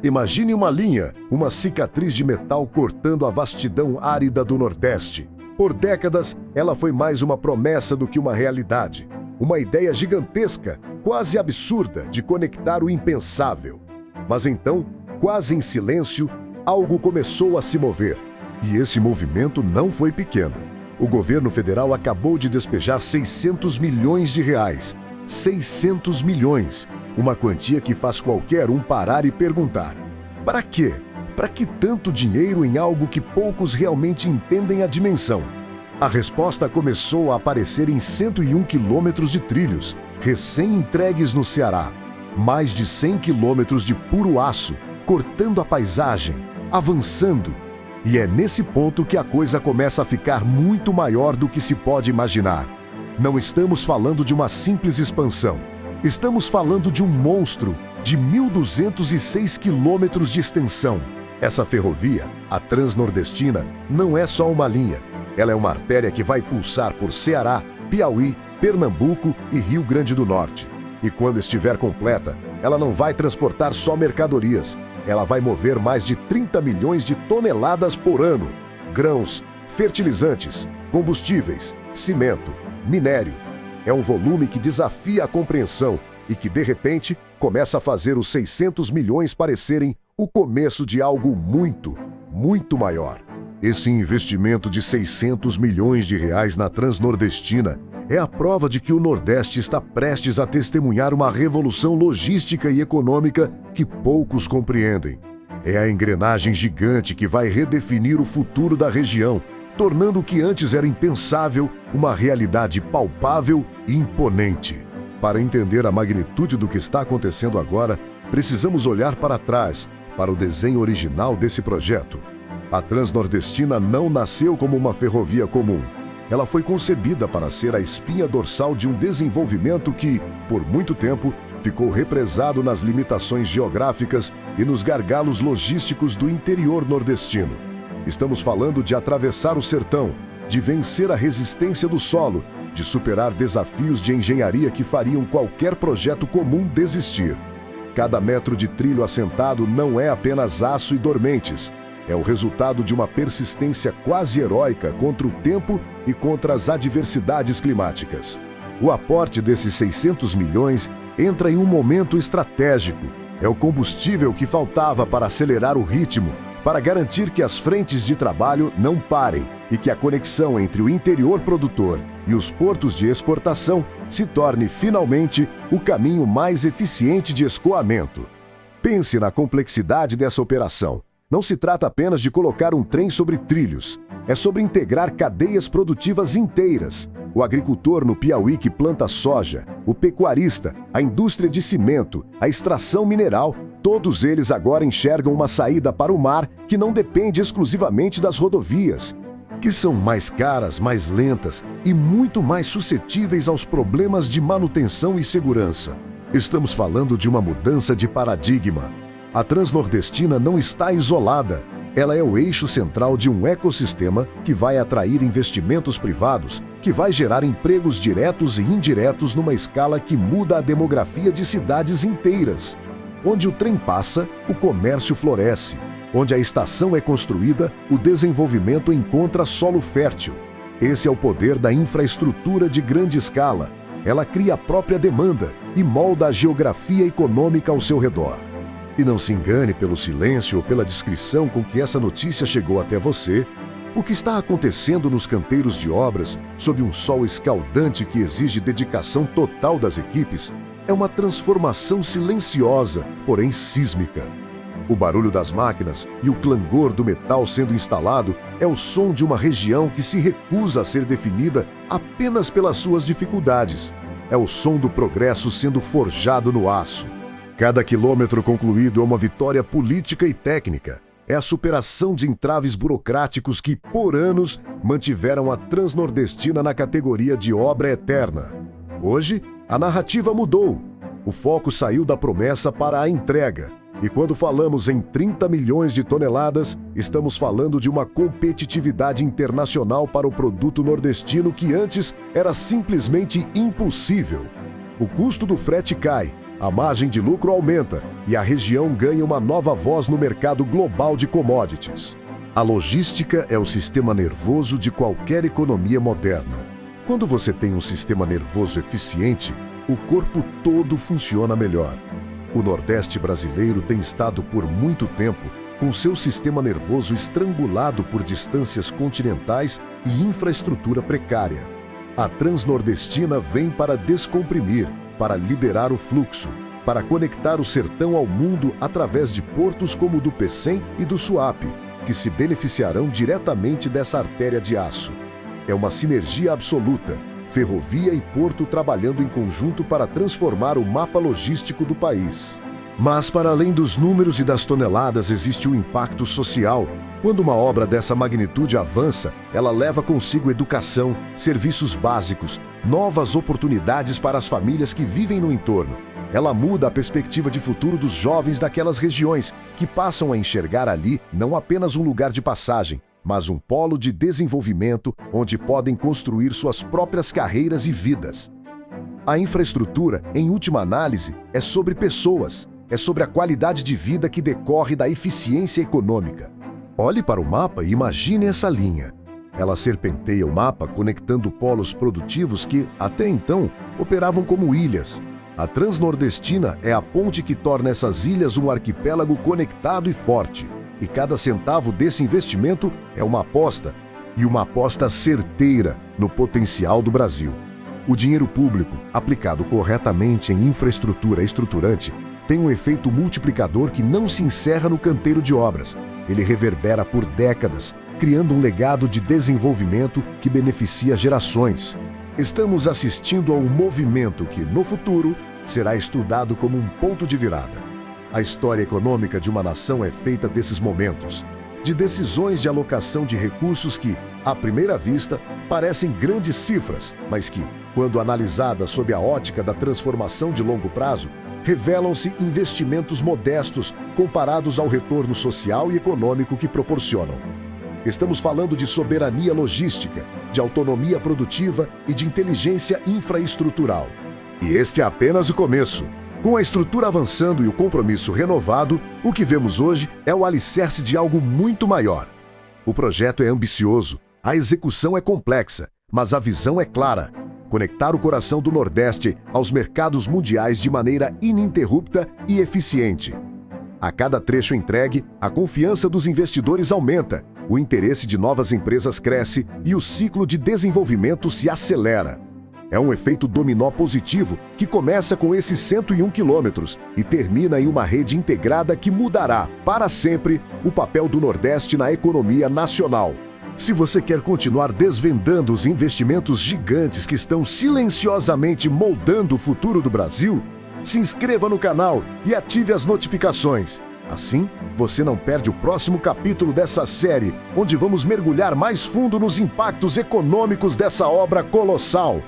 Imagine uma linha, uma cicatriz de metal cortando a vastidão árida do Nordeste. Por décadas, ela foi mais uma promessa do que uma realidade. Uma ideia gigantesca, quase absurda, de conectar o impensável. Mas então, quase em silêncio, algo começou a se mover. E esse movimento não foi pequeno. O governo federal acabou de despejar 600 milhões de reais. 600 milhões! Uma quantia que faz qualquer um parar e perguntar: para quê? Para que tanto dinheiro em algo que poucos realmente entendem a dimensão? A resposta começou a aparecer em 101 quilômetros de trilhos, recém-entregues no Ceará. Mais de 100 quilômetros de puro aço, cortando a paisagem, avançando. E é nesse ponto que a coisa começa a ficar muito maior do que se pode imaginar. Não estamos falando de uma simples expansão. Estamos falando de um monstro de 1.206 quilômetros de extensão. Essa ferrovia, a Transnordestina, não é só uma linha. Ela é uma artéria que vai pulsar por Ceará, Piauí, Pernambuco e Rio Grande do Norte. E quando estiver completa, ela não vai transportar só mercadorias. Ela vai mover mais de 30 milhões de toneladas por ano. Grãos, fertilizantes, combustíveis, cimento, minério. É um volume que desafia a compreensão e que, de repente, começa a fazer os 600 milhões parecerem o começo de algo muito, muito maior. Esse investimento de 600 milhões de reais na Transnordestina é a prova de que o Nordeste está prestes a testemunhar uma revolução logística e econômica que poucos compreendem. É a engrenagem gigante que vai redefinir o futuro da região, tornando o que antes era impensável uma realidade palpável e imponente. Para entender a magnitude do que está acontecendo agora, precisamos olhar para trás, para o desenho original desse projeto. A Transnordestina não nasceu como uma ferrovia comum. Ela foi concebida para ser a espinha dorsal de um desenvolvimento que, por muito tempo, ficou represado nas limitações geográficas e nos gargalos logísticos do interior nordestino. Estamos falando de atravessar o sertão, de vencer a resistência do solo, de superar desafios de engenharia que fariam qualquer projeto comum desistir. Cada metro de trilho assentado não é apenas aço e dormentes. É o resultado de uma persistência quase heróica contra o tempo e contra as adversidades climáticas. O aporte desses 600 milhões entra em um momento estratégico. É o combustível que faltava para acelerar o ritmo, para garantir que as frentes de trabalho não parem e que a conexão entre o interior produtor e os portos de exportação se torne finalmente o caminho mais eficiente de escoamento. Pense na complexidade dessa operação. Não se trata apenas de colocar um trem sobre trilhos. É sobre integrar cadeias produtivas inteiras. O agricultor no Piauí que planta soja, o pecuarista, a indústria de cimento, a extração mineral, todos eles agora enxergam uma saída para o mar que não depende exclusivamente das rodovias, que são mais caras, mais lentas e muito mais suscetíveis aos problemas de manutenção e segurança. Estamos falando de uma mudança de paradigma. A Transnordestina não está isolada. Ela é o eixo central de um ecossistema que vai atrair investimentos privados, que vai gerar empregos diretos e indiretos numa escala que muda a demografia de cidades inteiras. Onde o trem passa, o comércio floresce. Onde a estação é construída, o desenvolvimento encontra solo fértil. Esse é o poder da infraestrutura de grande escala. Ela cria a própria demanda e molda a geografia econômica ao seu redor. E não se engane pelo silêncio ou pela descrição com que essa notícia chegou até você. O que está acontecendo nos canteiros de obras, sob um sol escaldante que exige dedicação total das equipes, é uma transformação silenciosa, porém sísmica. O barulho das máquinas e o clangor do metal sendo instalado é o som de uma região que se recusa a ser definida apenas pelas suas dificuldades. É o som do progresso sendo forjado no aço. Cada quilômetro concluído é uma vitória política e técnica. É a superação de entraves burocráticos que, por anos, mantiveram a Transnordestina na categoria de obra eterna. Hoje, a narrativa mudou. O foco saiu da promessa para a entrega. E quando falamos em 30 milhões de toneladas, estamos falando de uma competitividade internacional para o produto nordestino que antes era simplesmente impossível. O custo do frete cai, A margem de lucro aumenta e a região ganha uma nova voz no mercado global de commodities. A logística é o sistema nervoso de qualquer economia moderna. Quando você tem um sistema nervoso eficiente, o corpo todo funciona melhor. O Nordeste brasileiro tem estado por muito tempo com seu sistema nervoso estrangulado por distâncias continentais e infraestrutura precária. A Transnordestina vem para descomprimir, para liberar o fluxo, para conectar o sertão ao mundo através de portos como o do Pecém e do Suape, que se beneficiarão diretamente dessa artéria de aço. É uma sinergia absoluta, ferrovia e porto trabalhando em conjunto para transformar o mapa logístico do país. Mas, para além dos números e das toneladas, existe o impacto social. Quando uma obra dessa magnitude avança, ela leva consigo educação, serviços básicos, novas oportunidades para as famílias que vivem no entorno. Ela muda a perspectiva de futuro dos jovens daquelas regiões, que passam a enxergar ali não apenas um lugar de passagem, mas um polo de desenvolvimento onde podem construir suas próprias carreiras e vidas. A infraestrutura, em última análise, é sobre pessoas, é sobre a qualidade de vida que decorre da eficiência econômica. Olhe para o mapa e imagine essa linha. Ela serpenteia o mapa conectando polos produtivos que, até então, operavam como ilhas. A Transnordestina é a ponte que torna essas ilhas um arquipélago conectado e forte. E cada centavo desse investimento é uma aposta, e uma aposta certeira no potencial do Brasil. O dinheiro público, aplicado corretamente em infraestrutura estruturante, tem um efeito multiplicador que não se encerra no canteiro de obras. Ele reverbera por décadas, criando um legado de desenvolvimento que beneficia gerações. Estamos assistindo a um movimento que, no futuro, será estudado como um ponto de virada. A história econômica de uma nação é feita desses momentos, de decisões de alocação de recursos que, à primeira vista, parecem grandes cifras, mas que, quando analisadas sob a ótica da transformação de longo prazo, revelam-se investimentos modestos comparados ao retorno social e econômico que proporcionam. Estamos falando de soberania logística, de autonomia produtiva e de inteligência infraestrutural. E este é apenas o começo. Com a estrutura avançando e o compromisso renovado, o que vemos hoje é o alicerce de algo muito maior. O projeto é ambicioso, a execução é complexa, mas a visão é clara: conectar o coração do Nordeste aos mercados mundiais de maneira ininterrupta e eficiente. A cada trecho entregue, a confiança dos investidores aumenta, o interesse de novas empresas cresce e o ciclo de desenvolvimento se acelera. É um efeito dominó positivo que começa com esses 101 quilômetros e termina em uma rede integrada que mudará, para sempre, o papel do Nordeste na economia nacional. Se você quer continuar desvendando os investimentos gigantes que estão silenciosamente moldando o futuro do Brasil, se inscreva no canal e ative as notificações. Assim, você não perde o próximo capítulo dessa série, onde vamos mergulhar mais fundo nos impactos econômicos dessa obra colossal.